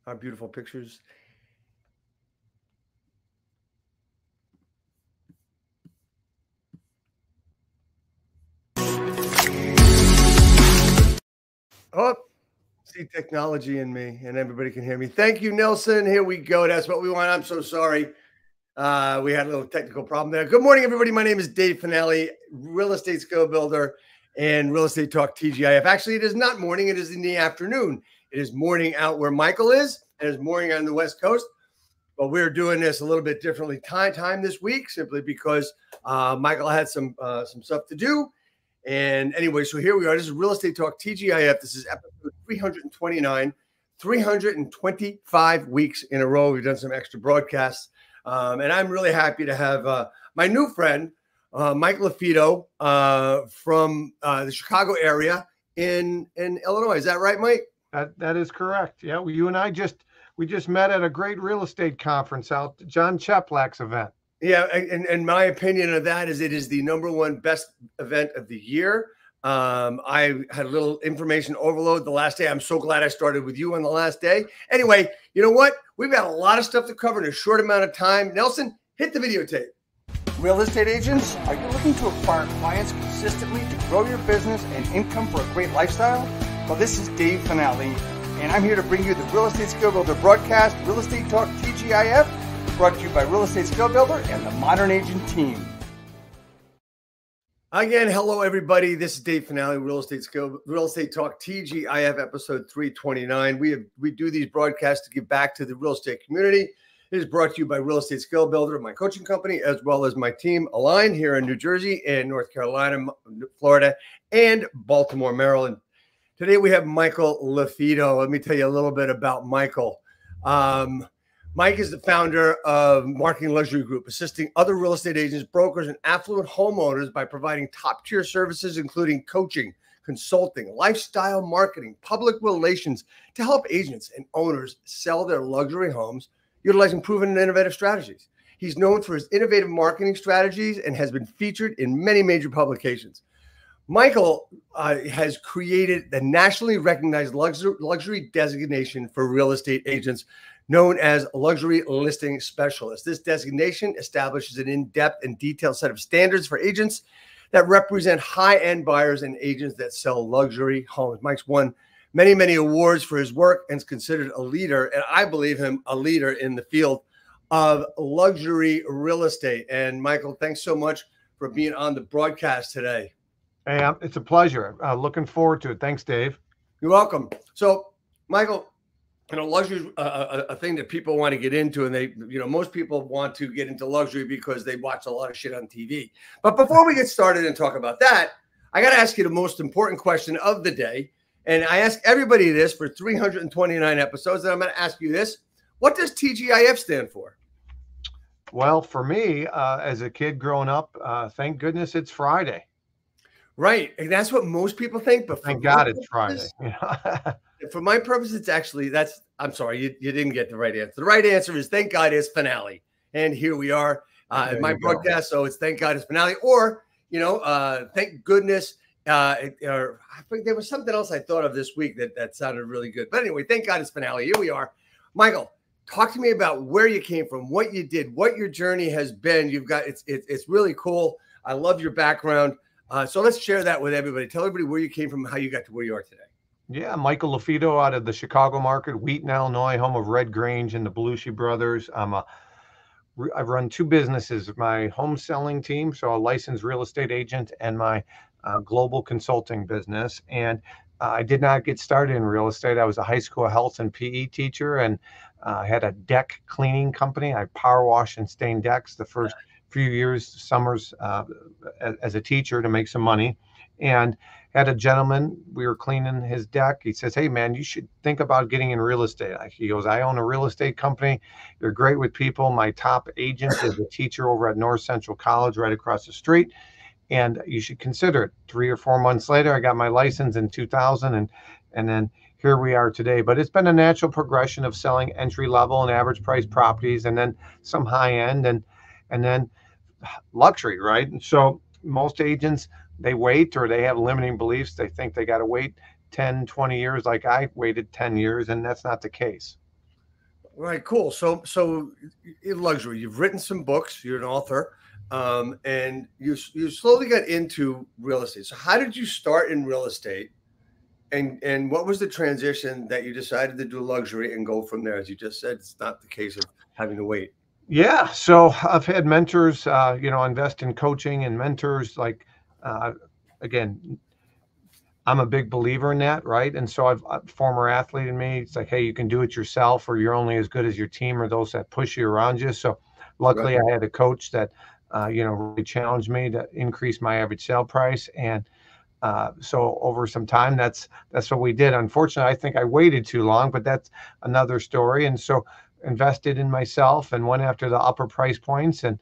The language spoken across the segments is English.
our beautiful pictures. Oh, see technology in me, and everybody can hear me. Thank you, Nelson. Here we go. That's what we want. I'm so sorry. We had a little technical problem there. Good morning, everybody. My name is Dave Finale, real estate skill builder and real estate talk TGIF. Actually, it is not morning. It is in the afternoon. It is morning out where Michael is, and it's morning on the West Coast. But we're doing this a little bit differently time this week, simply because Michael had some stuff to do. And anyway, so here we are. This is Real Estate Talk TGIF. This is episode 329, 325 weeks in a row. We've done some extra broadcasts. And I'm really happy to have my new friend, Mike Lafido, from the Chicago area in Illinois. Is that right, Mike? That is correct. Yeah, you and I just met at a great real estate conference out, John Cheplak's event. Yeah, and my opinion of that is it is the #1 best event of the year. I had a little information overload the last day. I'm so glad I started with you on the last day. Anyway, you know what? We've got a lot of stuff to cover in a short amount of time. Nelson, hit the videotape. Real estate agents, are you looking to acquire clients consistently to grow your business and income for a great lifestyle? Well, this is Dave Finale, and I'm here to bring you the Real Estate Skill Builder broadcast, Real Estate Talk TGIF, brought to you by Real Estate Skill Builder and the Modern Agent team. Again, hello everybody. This is Dave Finale, Real Estate Talk TGIF episode 329. We do these broadcasts to give back to the real estate community. It is brought to you by Real Estate Skill Builder, my coaching company, as well as my team Align here in New Jersey and North Carolina, Florida, and Baltimore, Maryland. Today we have Michael Lafido. Let me tell you a little bit about Michael. Mike is the founder of Marketing Luxury Group, assisting other real estate agents, brokers, and affluent homeowners by providing top-tier services, including coaching, consulting, lifestyle marketing, public relations, to help agents and owners sell their luxury homes, utilizing proven and innovative strategies. He's known for his innovative marketing strategies and has been featured in many major publications. Michael has created the nationally recognized luxury designation for real estate agents, known as Luxury Listing Specialist. This designation establishes an in-depth and detailed set of standards for agents that represent high-end buyers and agents that sell luxury homes. Mike's won many, many awards for his work and is considered a leader, and I believe him a leader in the field of luxury real estate. And Michael, thanks so much for being on the broadcast today. Hey, it's a pleasure. Looking forward to it. Thanks, Dave. You're welcome. So, Michael, luxury is a thing that people want to get into, and most people want to get into luxury because they watch a lot of shit on TV. But before we get started and talk about that, I got to ask you the most important question of the day. And I ask everybody this for 329 episodes, and I'm going to ask you this. What does TGIF stand for? Well, for me, as a kid growing up, thank goodness it's Friday. Right. And that's what most people think. But thank God it's Friday. For my purpose, it's actually, I'm sorry, you didn't get the right answer. The right answer is thank God it's finale. And here we are in my broadcast. So it's thank God it's finale, or, thank goodness. Or I think there was something else I thought of this week that sounded really good. But anyway, thank God it's finale. Here we are. Michael, talk to me about where you came from, what you did, what your journey has been. It's really cool. I love your background. So let's share that with everybody. Tell everybody where you came from, how you got to where you are today. Yeah, Michael Lafido out of the Chicago market, Wheaton, Illinois, home of Red Grange and the Belushi brothers. I've run two businesses, my home selling team, so a licensed real estate agent, and my global consulting business. And I did not get started in real estate. I was a high school health and PE teacher, and had a deck cleaning company. I power wash and stain decks the first few years, summers, as a teacher to make some money. And had a gentleman, we were cleaning his deck. He says, "Hey man, you should think about getting in real estate." He goes, "I own a real estate company. You're great with people. My top agent is a teacher over at North Central College right across the street, and you should consider it." 3 or 4 months later, I got my license in 2000, and then here we are today. But it's been a natural progression of selling entry level and average price properties, and then some high end, and then luxury, right? And so most agents, they wait, or they have limiting beliefs. They think they got to wait 10, 20 years like I waited 10 years, and that's not the case. Right, cool. So in luxury, you've written some books. You're an author, and you slowly got into real estate. So how did you start in real estate, and what was the transition that you decided to do luxury and go from there? As you just said, it's not the case of having to wait. Yeah, so I've had mentors, invest in coaching and mentors. Like, again, I'm a big believer in that, right? And so I've a former athlete in me. It's like, hey, you can do it yourself, or you're only as good as your team or those that push you around you. So luckily, Right. I had a coach that, really challenged me to increase my average sale price. And so over some time, that's what we did. Unfortunately, I think I waited too long, but that's another story. And so invested in myself and went after the upper price points. And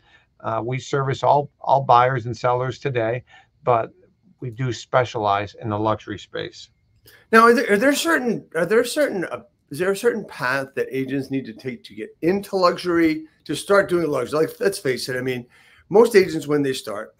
we service all buyers and sellers today, but we do specialize in the luxury space. Now, is there a certain path that agents need to take to get into luxury, to start doing luxury? Like, let's face it. I mean, most agents, when they start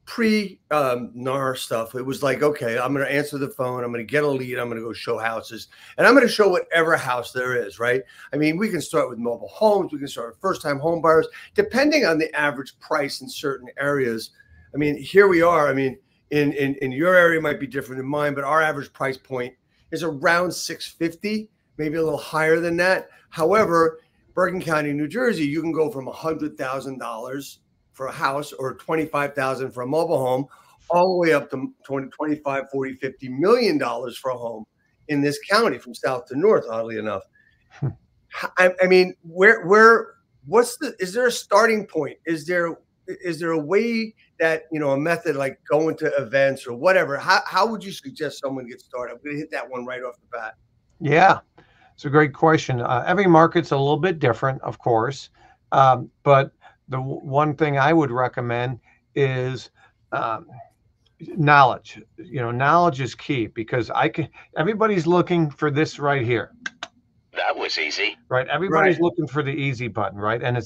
pre NAR stuff, it was like, okay, I'm going to answer the phone, I'm going to get a lead, I'm going to go show houses, and I'm going to show whatever house there is, right? I mean, we can start with mobile homes, we can start with first-time home buyers, depending on the average price in certain areas. I mean, here we are. I mean, in your area might be different than mine, but our average price point is around $650, maybe a little higher than that. However, Bergen County, New Jersey, you can go from $100,000 for a house or $25,000 for a mobile home, all the way up to 20, 25, 40, $50 million for a home in this county from south to north, oddly enough. I mean, is there a starting point? Is there a way that, a method like going to events or whatever? How would you suggest someone get started? I'm going to hit that one right off the bat. Yeah, it's a great question. Every market's a little bit different, of course, but the one thing I would recommend is knowledge. Knowledge is key, because everybody's looking for this right here. That was easy. Right. Everybody's Right. looking for the easy button, right? And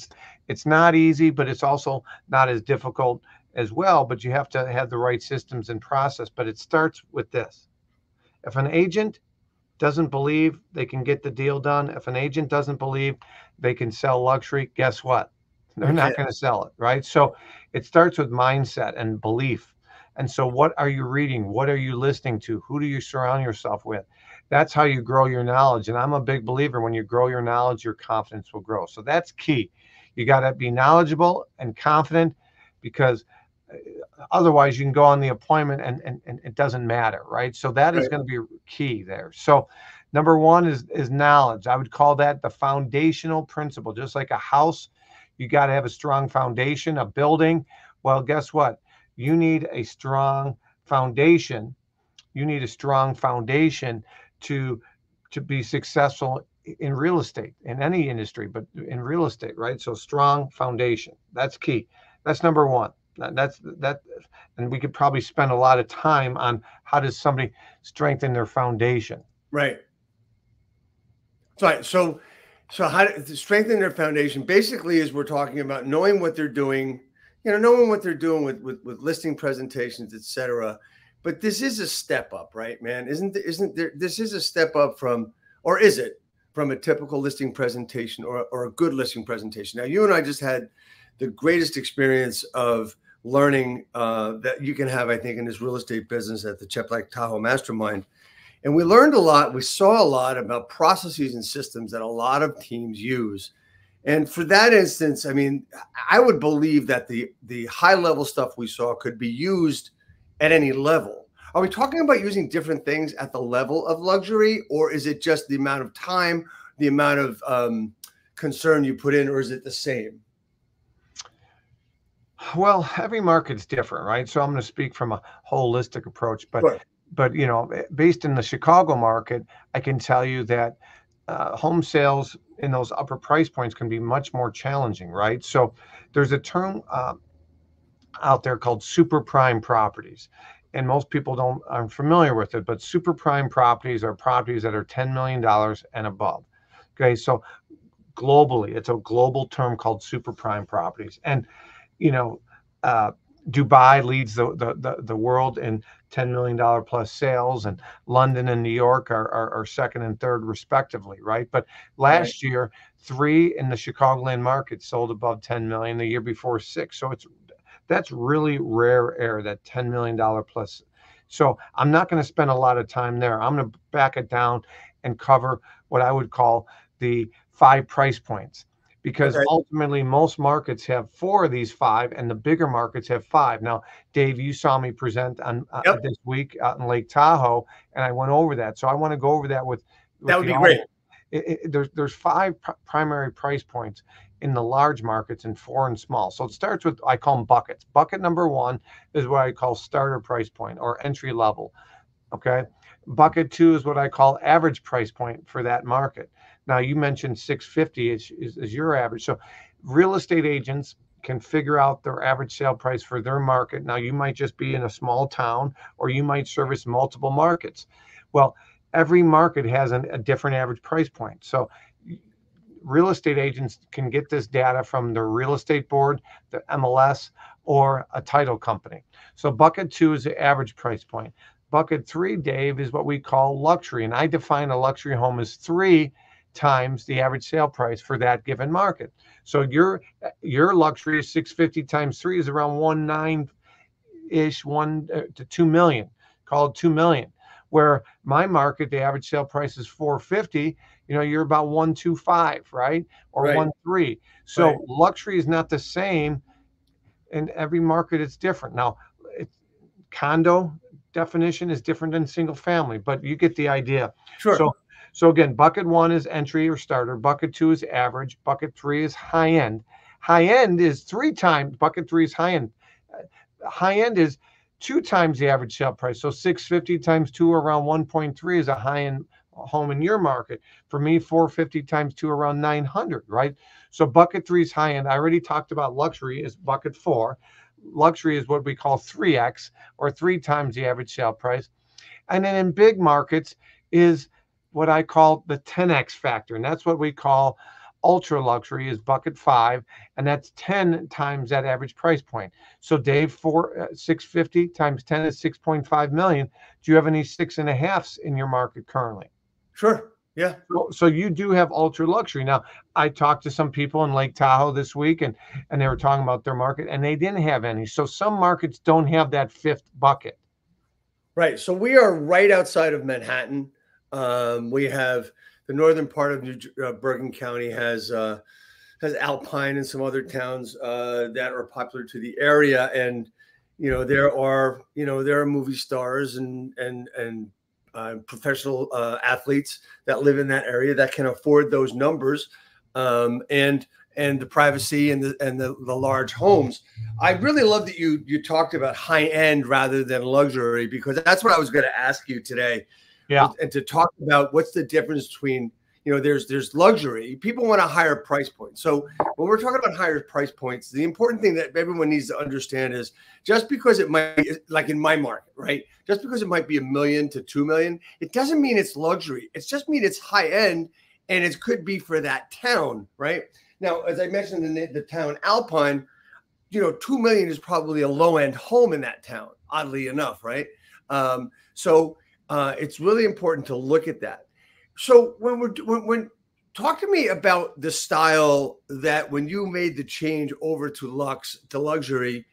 it's not easy, but it's also not as difficult as well. But you have to have the right systems and process. But it starts with this. If an agent doesn't believe they can get the deal done, if an agent doesn't believe they can sell luxury, guess what? They're not going to sell it, right? So it starts with mindset and belief. And so what are you reading? What are you listening to? Who do you surround yourself with? That's how you grow your knowledge. And I'm a big believer, when you grow your knowledge, your confidence will grow. So that's key. You got to be knowledgeable and confident, because otherwise you can go on the appointment and it doesn't matter, right? So that is going to be key there. So number one is knowledge. I would call that the foundational principle. Just like a house, you got to have a strong foundation. A building, well, guess what? You need a strong foundation. You need a strong foundation to be successful in real estate, in any industry, but in real estate, right? So strong foundation, that's key. That's number one. And we could probably spend a lot of time on how does somebody strengthen their foundation. Right. Right. So how to strengthen their foundation basically is, we're talking about knowing what they're doing, with listing presentations, etc. But this is a step up, right, man? Isn't there? This is a step up from, or is it from a typical listing presentation or a good listing presentation? Now, you and I just had the greatest experience of learning that you can have, I think, in this real estate business at the Cheplack Tahoe Mastermind. And we learned a lot. We saw a lot about processes and systems that a lot of teams use. And for that instance, I mean, I would believe that the high level stuff we saw could be used at any level. Are we talking about using different things at the level of luxury, or is it just the amount of time, the amount of concern you put in, or is it the same? Well, every market's different, right? So I'm going to speak from a holistic approach, but Sure. But based in the Chicago market, I can tell you that home sales in those upper price points can be much more challenging, right? So there's a term out there called super prime properties, and most people aren't familiar with it. But super prime properties are properties that are $10 million and above. Okay, so globally, it's a global term called super prime properties, and Dubai leads the world in $10 million plus sales, and London and New York are second and third respectively, right? But last year, 3 in the Chicagoland market sold above 10 million. The year before, 6. So that's really rare air, that $10 million plus. So I'm not going to spend a lot of time there. I'm going to back it down and cover what I would call the 5 price points, because ultimately most markets have 4 of these 5, and the bigger markets have 5. Now, Dave, you saw me present on this week out in Lake Tahoe, and I went over that. So I want to go over that with that would be great. There's 5 primary price points in the large markets and 4 in small. So it starts with, I call them buckets. Bucket number 1 is what I call starter price point or entry level. Okay. Bucket 2 is what I call average price point for that market. Now, you mentioned 650 is your average. So real estate agents can figure out their average sale price for their market. Now, you might just be in a small town, or you might service multiple markets. Well, every market has a different average price point. So real estate agents can get this data from the real estate board, the MLS, or a title company. So bucket 2 is the average price point. Bucket 3, Dave, is what we call luxury. And I define a luxury home as 3 times the average sale price for that given market. So your luxury is 650 times 3 is around 1.9-ish, 1 to 2 million. Call it 2 million. Where my market, the average sale price is 450. You're about 1.25, right? Or 1.3. So luxury is not the same in every market. It's different. Now, condo definition is different than single family, but you get the idea. Sure. So again, bucket 1 is entry or starter. Bucket 2 is average. Bucket 3 is high end. High end is 3 times. Bucket 3 is high end. High end is 2 times the average sale price. So 650 times 2, around 1.3, is a high end home in your market. For me, 450 times 2, around 900, right? So bucket 3 is high end. I already talked about luxury is bucket 4. Luxury is what we call 3x, or 3 times the average sale price. And then in big markets is what I call the 10x factor. And that's what we call ultra luxury, is bucket 5. And that's 10 times that average price point. So Dave, 650 times 10 is 6.5 million. Do you have any 6.5s in your market currently? Sure. Yeah. So you do have ultra luxury. Now, I talked to some people in Lake Tahoe this week, and they were talking about their market, and they didn't have any. So some markets don't have that 5th bucket. Right. So we are right outside of Manhattan. We have the northern part of Bergen County has Alpine and some other towns that are popular to the area, and there are movie stars and professional athletes that live in that area that can afford those numbers, and the privacy and the large homes. I really love that you talked about high end rather than luxury, because that's what I was going to ask you today. Yeah. And to talk about what's the difference between, there's luxury. People want a higher price point. So when we're talking about higher price points, the important thing that everyone needs to understand is, just because it might be, like in my market, right? Just because it might be $1 million to $2 million, it doesn't mean it's luxury. It's just mean it's high end, and it could be for that town, right? Now, as I mentioned in the town Alpine, 2 million is probably a low end home in that town, oddly enough, right? So it's really important to look at that. So when talk to me about the style that when you made the change over to luxury,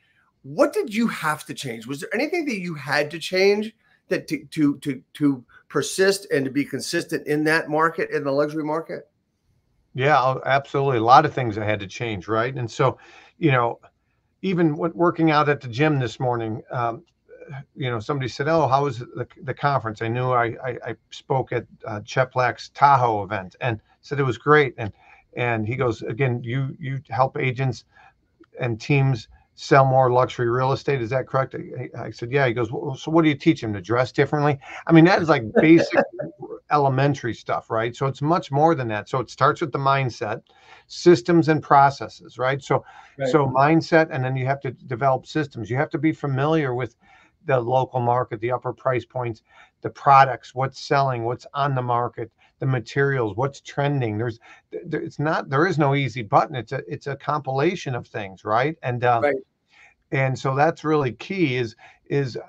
what did you have to change? Was there anything that you had to change that to persist and to be consistent in that market, in the luxury market? Yeah, absolutely. A lot of things I had to change, right? And so, even working out at the gym this morning, somebody said, "Oh, how was the conference?" I knew I spoke at Cheplack's Tahoe event, and said it was great. And he goes, "Again, you help agents and teams sell more luxury real estate. Is that correct?" I said, "Yeah." He goes, "Well, so what do you teach them, to dress differently?" I mean, that is like basic elementary stuff, right? So it's much more than that. So it starts with the mindset, systems, and processes, right? So mindset, and then you have to develop systems. You have to be familiar with the local market, the upper price points, the products, what's selling, what's on the market, the materials, what's trending. There is no easy button. It's a compilation of things, right? And And so that's really key is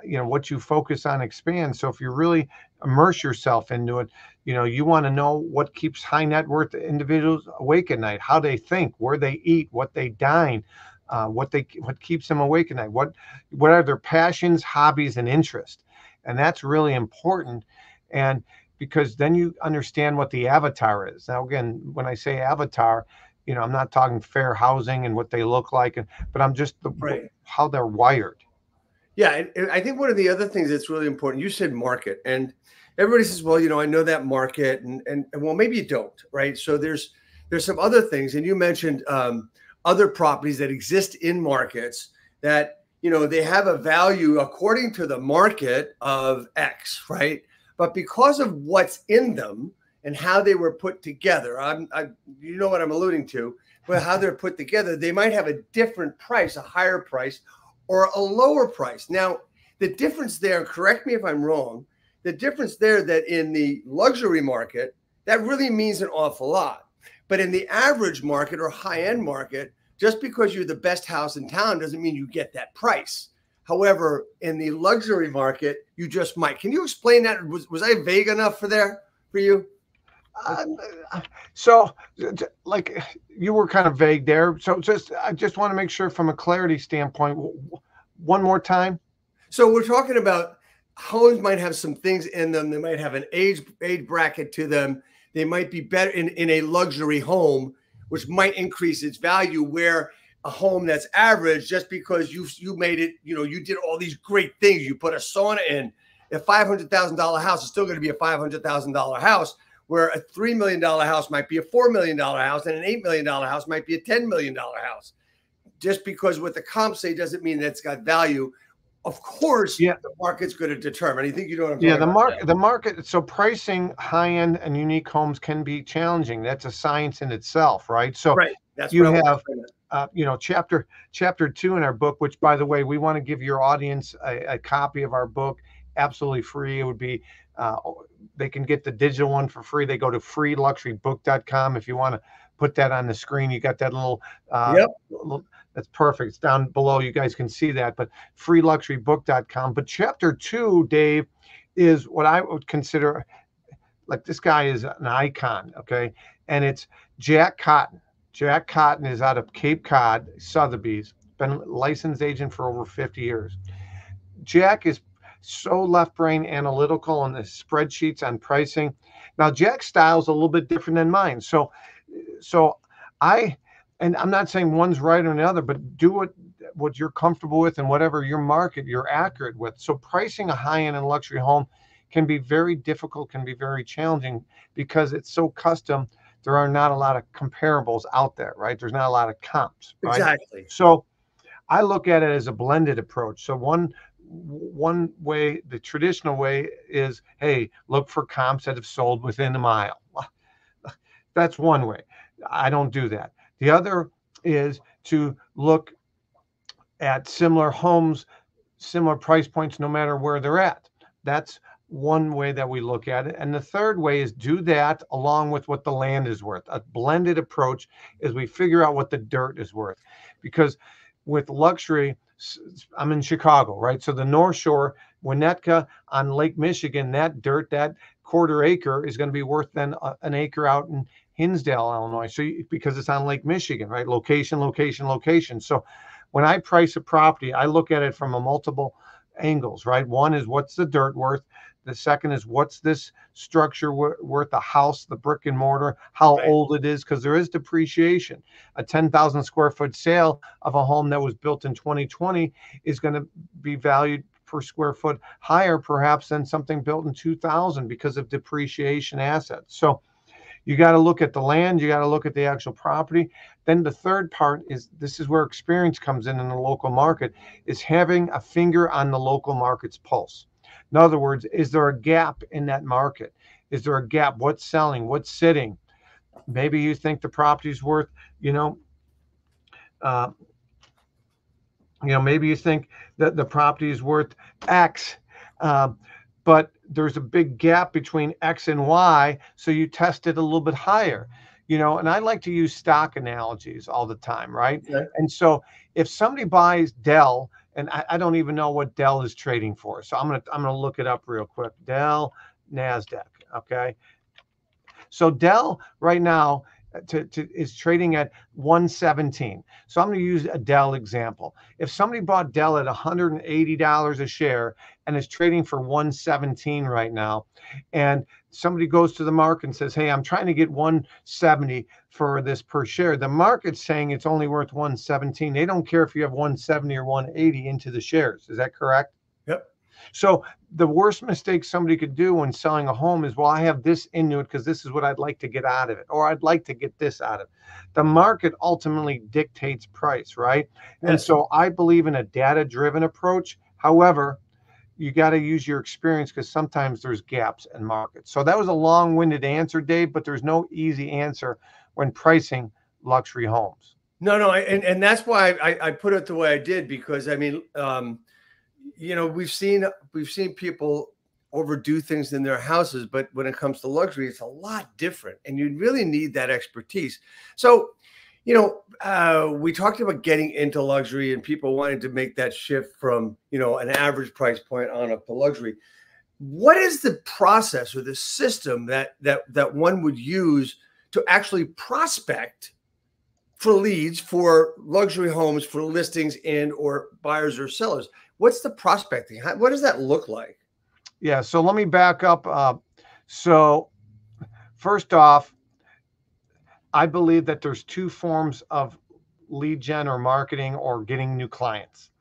what you focus on expands. So if you really immerse yourself into it, you want to know what keeps high net worth individuals awake at night, how they think, where they eat, what they dine, what keeps them awake at night, what are their passions, hobbies, and interests. And that's really important. And because then you understand what the avatar is. Now, again, when I say avatar, I'm not talking fair housing and what they look like, but I'm just how they're wired. Yeah, and I think one of the other things that's really important, you said market, and everybody says, well, I know that market, and well, maybe you don't, right? So there's some other things, and you mentioned other properties that exist in markets that they have a value according to the market of X, right? But because of what's in them and how they were put together, you know what I'm alluding to, but how they're put together, they might have a different price, a higher price, or a lower price. Now, the difference there, correct me if I'm wrong, the difference there that in the luxury market, that really means an awful lot. But in the average market or high-end market, just because you're the best house in town doesn't mean you get that price. However, in the luxury market, you just might. Can you explain that? Was I vague enough for you? So like you were kind of vague there. So I just want to make sure from a clarity standpoint, one more time. So we're talking about homes might have some things in them. They might have an age bracket to them. They might be better in a luxury home, which might increase its value, where a home that's average, just because you made it, you did all these great things. You put a sauna in. A $500,000 house is still going to be a $500,000 house, where a $3 million house might be a $4 million house, and an $8 million house might be a $10 million house. Just because what the comps say doesn't mean that it's got value. Of course, the market's going to determine. I think you know what I'm talking about. The market. So pricing high-end and unique homes can be challenging. That's a science in itself, right? So That's you have, chapter 2 in our book, which, by the way, we want to give your audience a copy of our book absolutely free. It would be, they can get the digital one for free. They go to freeluxurybook.com. If you want to put that on the screen, you got that little, that's perfect. It's down below. You guys can see that, but freeluxurybook.com. But chapter 2, Dave, is what I would consider, like, this guy is an icon. Okay. And it's Jack Cotton. Jack Cotton is out of Cape Cod, Sotheby's, been a licensed agent for over 50 years. Jack is so left brain analytical on the spreadsheets on pricing. Now, Jack's style is a little bit different than mine. So and I'm not saying one's right or another, but do what you're comfortable with and whatever your market you're accurate with. So pricing a high-end and luxury home can be very difficult, can be very challenging, because it's so custom. There are not a lot of comparables out there, right? There's not a lot of comps, right? Exactly. So I look at it as a blended approach. So one way, the traditional way is, hey, look for comps that have sold within a mile. That's one way. I don't do that. The other is to look at similar homes, similar price points, no matter where they're at. That's one way that we look at it. And the third way is do that along with what the land is worth. A blended approach is we figure out what the dirt is worth. Because with luxury, I'm in Chicago, right? So the North Shore, Winnetka on Lake Michigan, that dirt, that quarter acre is going to be worth then an acre out in Hinsdale, Illinois. So because it's on Lake Michigan, right? Location, location, location. So when I price a property, I look at it from a multiple angles, right? One is what's the dirt worth? The second is what's this structure worth, the house, the brick and mortar, how old it is, because there is depreciation. A 10,000 square foot sale of a home that was built in 2020 is going to be valued per square foot higher perhaps than something built in 2000 because of depreciation assets. So you got to look at the land, you got to look at the actual property. Then the third part is, this is where experience comes in the local market, is having a finger on the local market's pulse. In other words, is there a gap in that market? Is there a gap? What's selling? What's sitting? Maybe you think the property's worth, maybe you think that the property is worth X, but there's a big gap between X and Y, so you test it a little bit higher. you know, and I like to use stock analogies all the time, right? Okay. And so if somebody buys Dell, and I don't even know what Dell is trading for, so I'm gonna look it up real quick. Dell, NASDAQ, okay. So Dell right now is trading at 117. So I'm going to use a Dell example. If somebody bought Dell at $180 a share and is trading for 117 right now, and somebody goes to the market and says, hey, I'm trying to get 170 for this per share, the market's saying it's only worth 117. They don't care if you have 170 or 180 into the shares. Is that correct? Yep. So the worst mistake somebody could do when selling a home is, well, I have this into it because this is what I'd like to get out of it, or I'd like to get this out of it. The market ultimately dictates price, right? Yes. And so I believe in a data-driven approach. However, you got to use your experience because sometimes there's gaps in markets. So that was a long-winded answer, Dave, but there's no easy answer when pricing luxury homes. No, and that's why I put it the way I did, because I mean, you know, we've seen people overdo things in their houses, but when it comes to luxury, it's a lot different, and you really need that expertise. So, you know, we talked about getting into luxury and people wanting to make that shift from, you know, an average price point on up to luxury. What is the process or the system that one would use to actually prospect for leads for luxury homes, for listings and or buyers or sellers? What's the prospecting? What does that look like? Yeah, so let me back up. So first off, I believe that there's two forms of lead gen or marketing or getting new clients.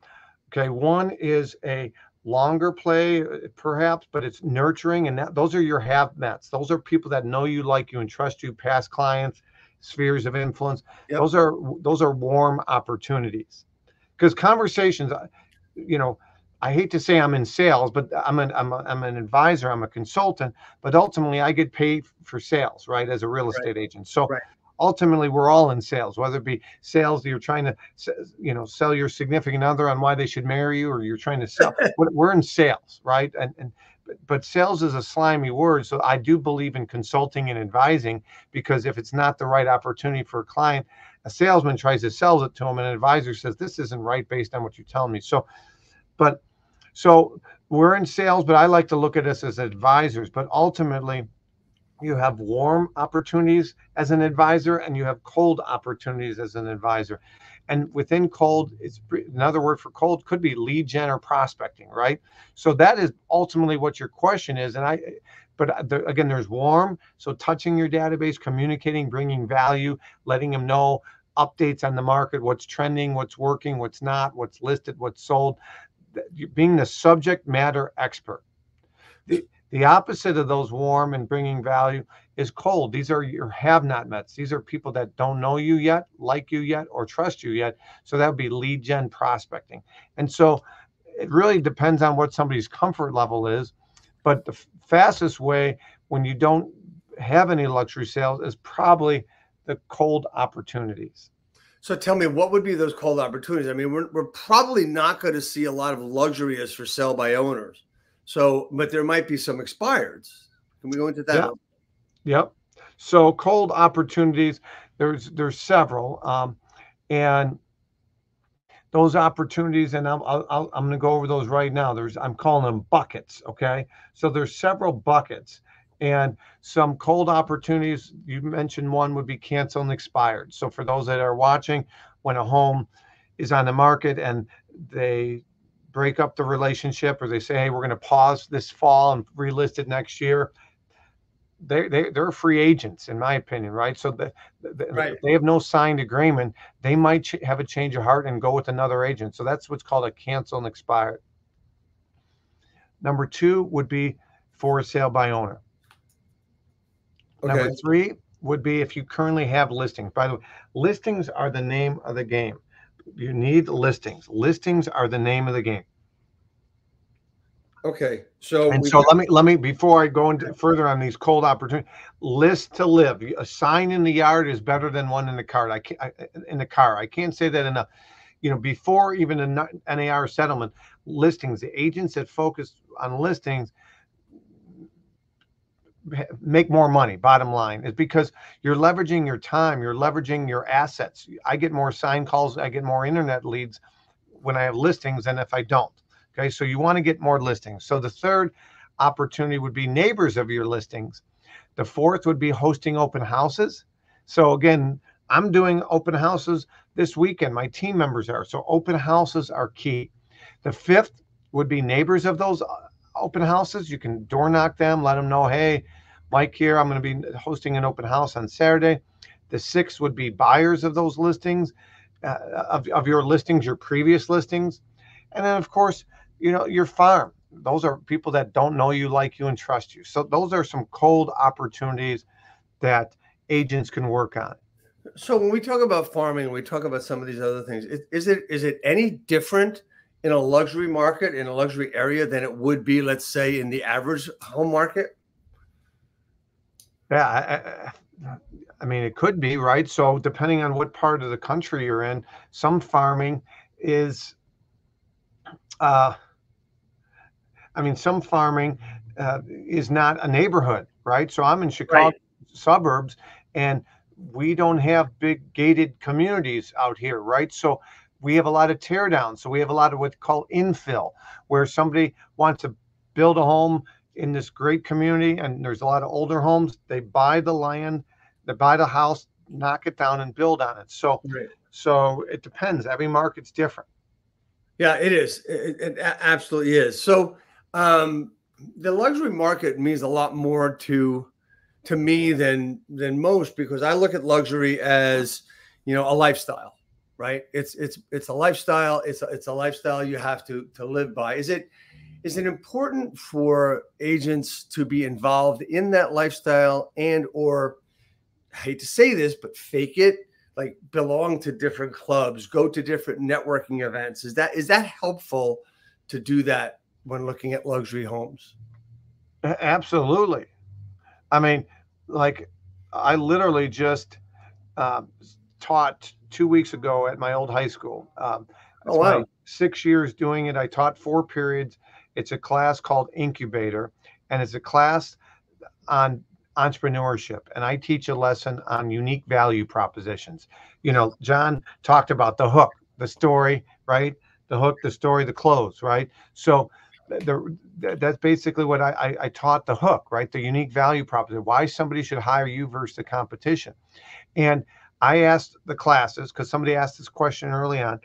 Okay, one is a longer play, perhaps, but it's nurturing, and those are your have-nots. Those are people that know you, like you, and trust you, past clients, spheres of influence. Yep. Those are warm opportunities, because conversations, you know, I hate to say I'm in sales, but I'm an advisor, I'm a consultant, but ultimately I get paid for sales, right, as a real estate agent. So ultimately we're all in sales, whether it be sales, you're trying to, you know, sell your significant other on why they should marry you, or you're trying to sell. We're in sales, right? But sales is a slimy word. So I do believe in consulting and advising, because if it's not the right opportunity for a client, a salesman tries to sell it to him, and an advisor says, this isn't right based on what you're telling me. So we're in sales, but I like to look at us as advisors. But ultimately, you have warm opportunities as an advisor, and you have cold opportunities as an advisor. And within cold, it's another word for cold could be lead gen or prospecting, right? So that is ultimately what your question is. Again, there's warm. So touching your database, communicating, bringing value, letting them know updates on the market, what's trending, what's working, what's not, what's listed, what's sold. Being the subject matter expert. The opposite of those warm and bringing value is cold. These are your have-not mets. These are people that don't know you yet, like you yet, or trust you yet. So that would be lead gen prospecting. And so it really depends on what somebody's comfort level is. But the fastest way when you don't have any luxury sales is probably the cold opportunities. So tell me, what would be those cold opportunities? I mean, we're probably not going to see a lot of luxury as for sale by owners. So, but there might be some expireds. Can we go into that? Yep. So cold opportunities, there's several, and those opportunities, and I'm going to go over those right now. I'm calling them buckets. Okay. So there's several buckets. And some cold opportunities, you mentioned one would be canceled and expired. So for those that are watching, when a home is on the market and they break up the relationship, or they say, hey, we're going to pause this fall and relist it next year, they're free agents, in my opinion, right? So if they have no signed agreement, they might have a change of heart and go with another agent. So that's what's called a cancel and expired. Number two would be for sale by owner. Okay. Number three would be if you currently have listings. By the way, listings are the name of the game. You need listings. Listings are the name of the game. Okay. So let me before I go into further on these cold opportunities, list to live. A sign in the yard is better than one in the car. I can't say that enough. You know, before even a NAR settlement, listings, the agents that focus on listings make more money. Bottom line is because you're leveraging your time, you're leveraging your assets. I get more sign calls, I get more internet leads when I have listings than if I don't. Okay, so you want to get more listings. So the third opportunity would be neighbors of your listings. The fourth would be hosting open houses. So again, I'm doing open houses this weekend. My team members are. So open houses are key. The fifth would be neighbors of those open houses. You can door knock them, let them know, hey, Mike here, I'm going to be hosting an open house on Saturday. The sixth would be buyers of those listings, of your listings, your previous listings. And then, of course, your farm. Those are people that don't know you, like you, and trust you. So those are some cold opportunities that agents can work on. So when we talk about farming, we talk about some of these other things. Is it any different in a luxury market, in a luxury area, than it would be, let's say, in the average home market? Yeah, I mean, it could be, right? So depending on what part of the country you're in, some farming is, some farming is not a neighborhood, right? So I'm in Chicago suburbs, and we don't have big gated communities out here, right? So we have a lot of tear downs. So we have a lot of what's called infill, where somebody wants to build a home in this great community, and there's a lot of older homes. They buy the land, they buy the house, knock it down, and build on it. So, so it depends. Every market's different. Yeah, it is. It absolutely is. So the luxury market means a lot more to me than most, because I look at luxury as, a lifestyle, right? It's a lifestyle. It's a lifestyle you have to live by. Is it important for agents to be involved in that lifestyle, and, or, I hate to say this, but fake it, like belong to different clubs, go to different networking events? Is that helpful to do that when looking at luxury homes? Absolutely. I mean, like, I literally just taught 2 weeks ago at my old high school. Oh, wow. 6 years doing it. I taught 4 periods. It's a class called Incubator, and it's a class on entrepreneurship. And I teach a lesson on unique value propositions. John talked about the hook, the story, right? The hook, the story, the close, right? So that's basically what I taught, the hook, right? The unique value proposition, why somebody should hire you versus the competition. And I asked the classes, because somebody asked this question early on,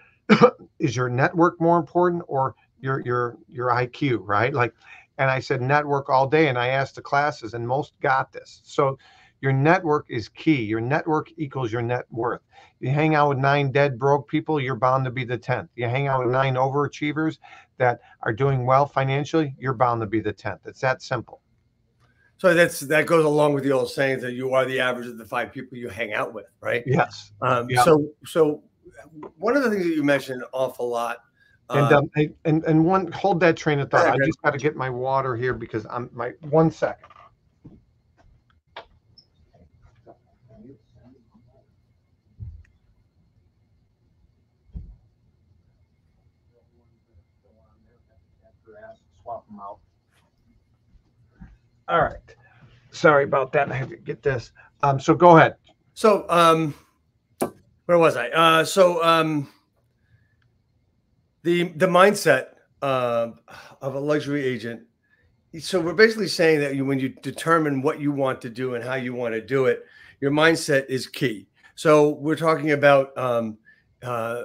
is your network more important or your IQ, right? And I said network all day, and I asked the classes, and most got this. So your network is key. Your network equals your net worth. You hang out with 9 dead broke people, you're bound to be the 10th. You hang out with 9 overachievers that are doing well financially, you're bound to be the 10th. It's that simple. So that goes along with the old saying that you are the average of the 5 people you hang out with, right? Yes. Yeah. So one of the things that you mentioned an awful lot. And one, hold that train of thought. I just got to get my water here, because 1 second. Swap them out. All right. Sorry about that. I have to get this. So go ahead. So where was I? The mindset of a luxury agent. So we're basically saying that when you determine what you want to do and how you want to do it, your mindset is key. So we're talking about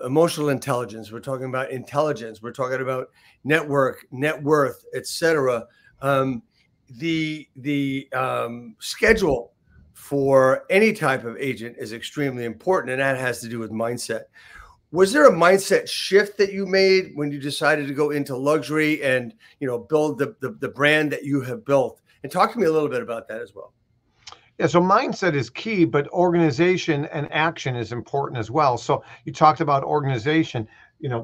emotional intelligence. We're talking about intelligence. We're talking about network, net worth, etc. The schedule for any type of agent is extremely important, and that has to do with mindset. Was there a mindset shift that you made when you decided to go into luxury and build the brand that you have built? And talk to me a little bit about that as well. Yeah, so mindset is key, but organization and action is important as well. So you talked about organization.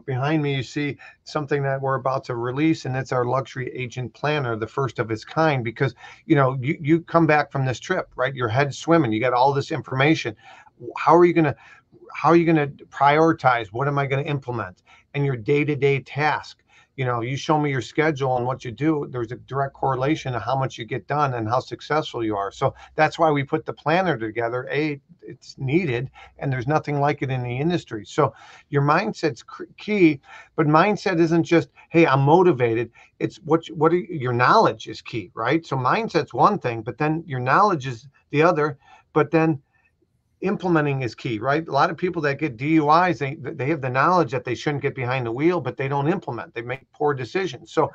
Behind me, you see something that we're about to release, and it's our luxury agent planner, the first of its kind, because, you come back from this trip, right? Your head's swimming. You got all this information. How are you going to prioritize? What am I going to implement? And your day-to-day task, You know, you show me your schedule and what you do, there's a direct correlation to how much you get done and how successful you are. So that's why we put the planner together. It's needed, and there's nothing like it in the industry. So your mindset's key, but mindset isn't just, hey, I'm motivated. It's your knowledge is key, right? So mindset's one thing, but then your knowledge is the other, but then implementing is key, right? A lot of people that get DUIs, they have the knowledge that they shouldn't get behind the wheel, but they don't implement. They make poor decisions. So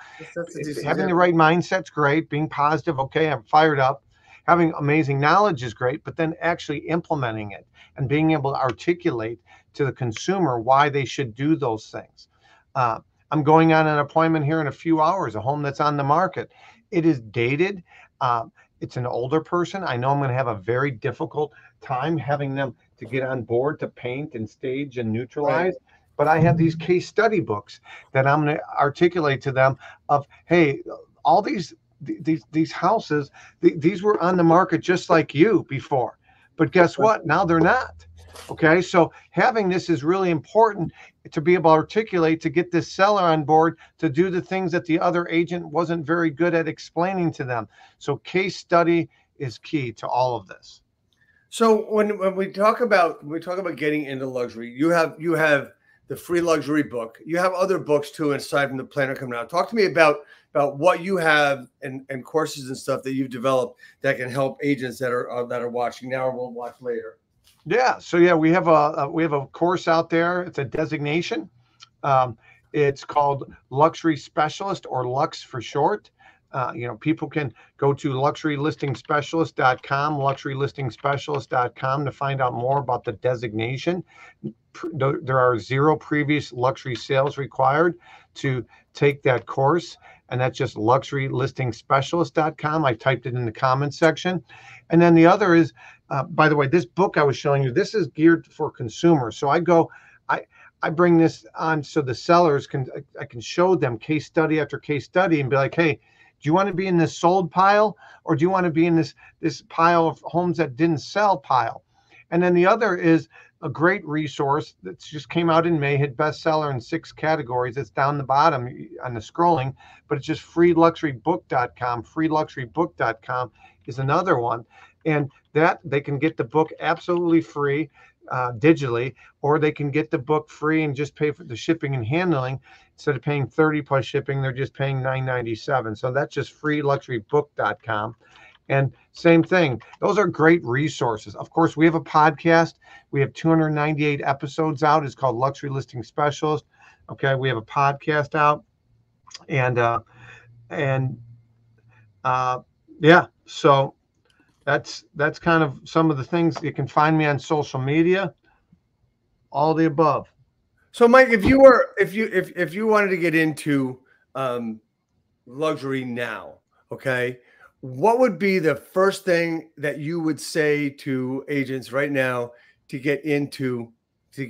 having the right mindset's great. Being positive, okay, I'm fired up. Having amazing knowledge is great, but then actually implementing it and being able to articulate to the consumer why they should do those things. I'm going on an appointment here in a few hours, a home that's on the market. It is dated. It's an older person. I know I'm going to have a very difficult time having them to get on board to paint and stage and neutralize. Right. But I have these case study books that I'm going to articulate to them of, hey, all these houses, these were on the market just like you before. But guess what? Now they're not. Okay, so having this is really important to be able to articulate, to get this seller on board to do the things that the other agent wasn't very good at explaining to them. So case study is key to all of this. So when we talk about getting into luxury, you have the free luxury book. You have other books too, aside from the planner coming out. Talk to me about what you have and courses and stuff that you've developed that can help agents that are watching now or will watch later. Yeah. So yeah, we have a course out there. It's a designation. It's called Luxury Specialist, or Lux for short. People can go to luxurylistingspecialist.com, luxurylistingspecialist.com to find out more about the designation. There are 0 previous luxury sales required to take that course. And that's just luxurylistingspecialist.com. I typed it in the comments section. And then the other is, by the way, this book I was showing you, this is geared for consumers. So I bring this on so the sellers I can show them case study after case study and be like, hey, do you want to be in this sold pile, or do you want to be in this pile of homes that didn't sell pile? And then the other is a great resource that just came out in May, hit bestseller in 6 categories. It's down the bottom on the scrolling, but it's just freeluxurybook.com. Freeluxurybook.com is another one. And that they can get the book absolutely free digitally, or they can get the book free and just pay for the shipping and handling. Instead of paying $30 plus shipping, they're just paying $9.97. So that's just freeluxurybook.com. And same thing, those are great resources. Of course, we have a podcast. We have 298 episodes out. It's called Luxury Listing Specialist. Okay, we have a podcast out, yeah. So that's kind of some of the things. You can find me on social media, all the above. So, Mike, if you wanted to get into luxury now, okay, what would be the first thing that you would say to agents right now to get into the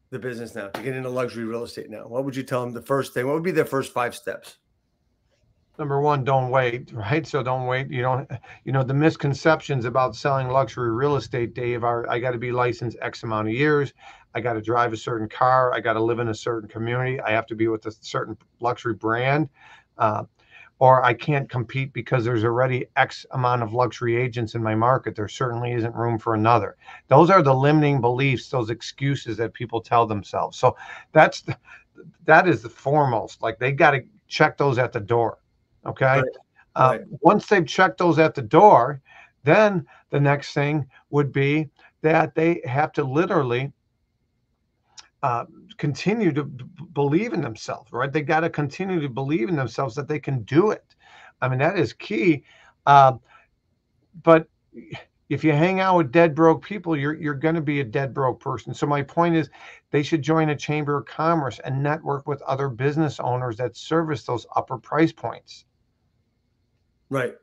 business now, to get into luxury real estate now? What would you tell them the first thing? What would be their first 5 steps? Number one, don't wait, right? So don't wait. The misconceptions about selling luxury real estate, Dave, are I got to be licensed X amount of years. I got to drive a certain car. I got to live in a certain community. I have to be with a certain luxury brand. Or I can't compete because there's already X amount of luxury agents in my market. There certainly isn't room for another. Those are the limiting beliefs, those excuses that people tell themselves. So that is the foremost. Like, they got to check those at the door. Okay. Right. Once they've checked those at the door, then the next thing would be that they have to literally continue to believe in themselves, right? They got to continue to believe in themselves that they can do it. I mean, that is key. But if you hang out with dead broke people, you're going to be a dead broke person. So my point is, they should join a chamber of commerce and network with other business owners that service those upper price points. Right.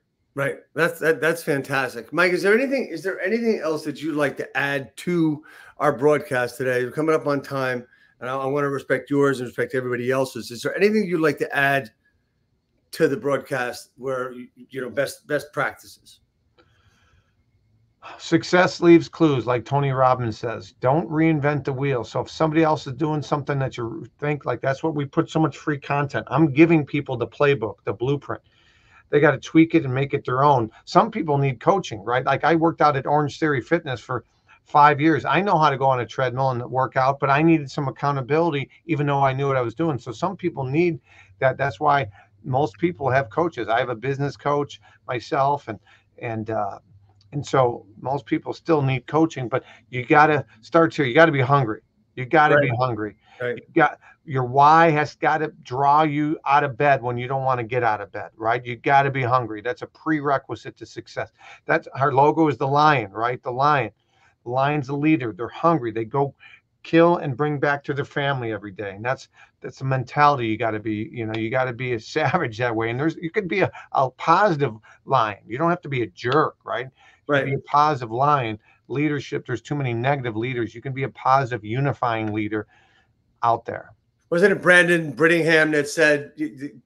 That's fantastic. Mike, is there anything else that you'd like to add to our broadcast today? We're coming up on time, and I want to respect yours and respect everybody else's. Is there anything you'd like to add to the broadcast where, best practices? Success leaves clues, like Tony Robbins says. Don't reinvent the wheel. So if somebody else is doing something that you think, like, that's what we put so much free content. I'm giving people the playbook, the blueprint. They got to tweak it and make it their own. Some people need coaching, right? Like, I worked out at Orange Theory Fitness for 5 years. I know how to go on a treadmill and work out, but I needed some accountability, even though I knew what I was doing. So some people need that. That's why most people have coaches. I have a business coach myself, and so most people still need coaching, but you got to start here. You got to be hungry. You got to be hungry. Right. You got, your why has got to draw you out of bed when you don't want to get out of bed, right? You got to be hungry. That's a prerequisite to success. That's our logo is the lion, right? The lion. The lion's the leader. They're hungry. They go kill and bring back to their family every day. And that's a mentality. You got to be, you got to be a savage that way. And you could be a positive lion. You don't have to be a jerk, right? Right. Be a positive lion. Leadership, there's too many negative leaders. You can be a positive, unifying leader out there. Wasn't it Brandon Brittingham that said,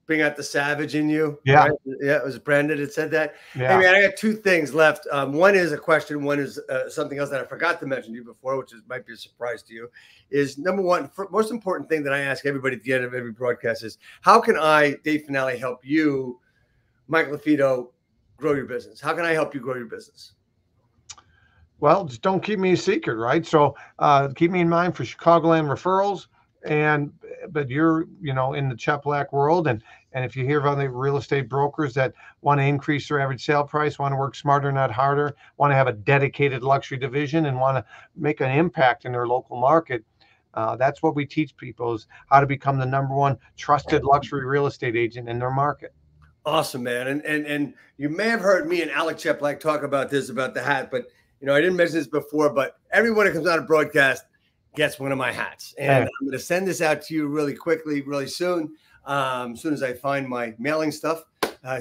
bring out the savage in you? Yeah. Right? Yeah, it was Brandon that said that. Yeah. Hey, man, I got two things left. One is a question. One is something else that I forgot to mention to you before, which might be a surprise to you, is number one, most important thing that I ask everybody at the end of every broadcast is, how can I, Dave Finale, help you, Mike Lafido, grow your business? How can I help you grow your business? Well, just don't keep me a secret, right? So keep me in mind for Chicagoland referrals. But you're, in the Cheplack world. And if you hear of other real estate brokers that want to increase their average sale price, want to work smarter, not harder, want to have a dedicated luxury division, and want to make an impact in their local market, that's what we teach people, is how to become the #1 trusted luxury real estate agent in their market. Awesome, man. And you may have heard me and Alec Cheplack talk about this, about the hat, but I didn't mention this before, but everyone that comes on a broadcast gets one of my hats. And I'm going to send this out to you really quickly, really soon, as soon as I find my mailing stuff,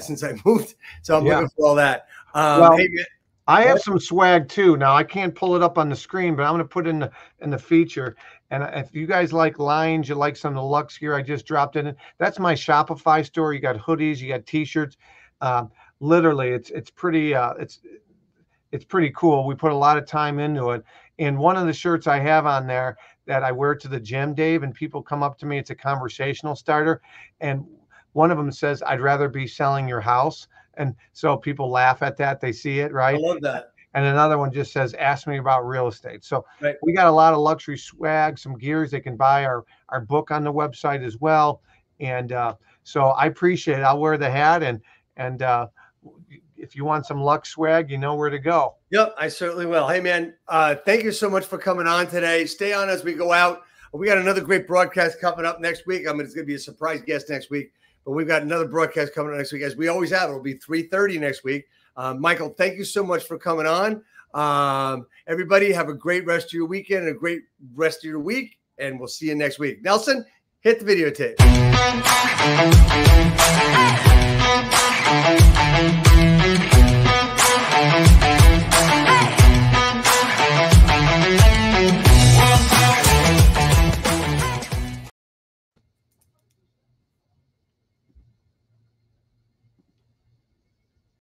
since I moved. So I'm looking for all that. Well, hey, man, I have some swag too. Now, I can't pull it up on the screen, but I'm going to put it in the feature. And if you guys like lines, you like some of the Lux gear I just dropped in it, that's my Shopify store. You got hoodies, you got t-shirts. Literally, it's pretty it's pretty cool. We put a lot of time into it. And one of the shirts I have on there that I wear to the gym, Dave, and people come up to me, it's a conversational starter. And one of them says, "I'd rather be selling your house." And so people laugh at that. They see it, right? I love that. And another one just says, "Ask me about real estate." So we got a lot of luxury swag, some gears. They can buy our book on the website as well. And so I appreciate it. I'll wear the hat, and if you want some Lux swag, you know where to go. Yep, I certainly will. Hey, man, thank you so much for coming on today. Stay on as we go out. We got another great broadcast coming up next week. It's going to be a surprise guest next week, but we've got another broadcast coming up next week, as we always have. It'll be 3:30 next week. Michael, thank you so much for coming on. Everybody have a great rest of your weekend and a great rest of your week, and we'll see you next week. Nelson, hit the videotape.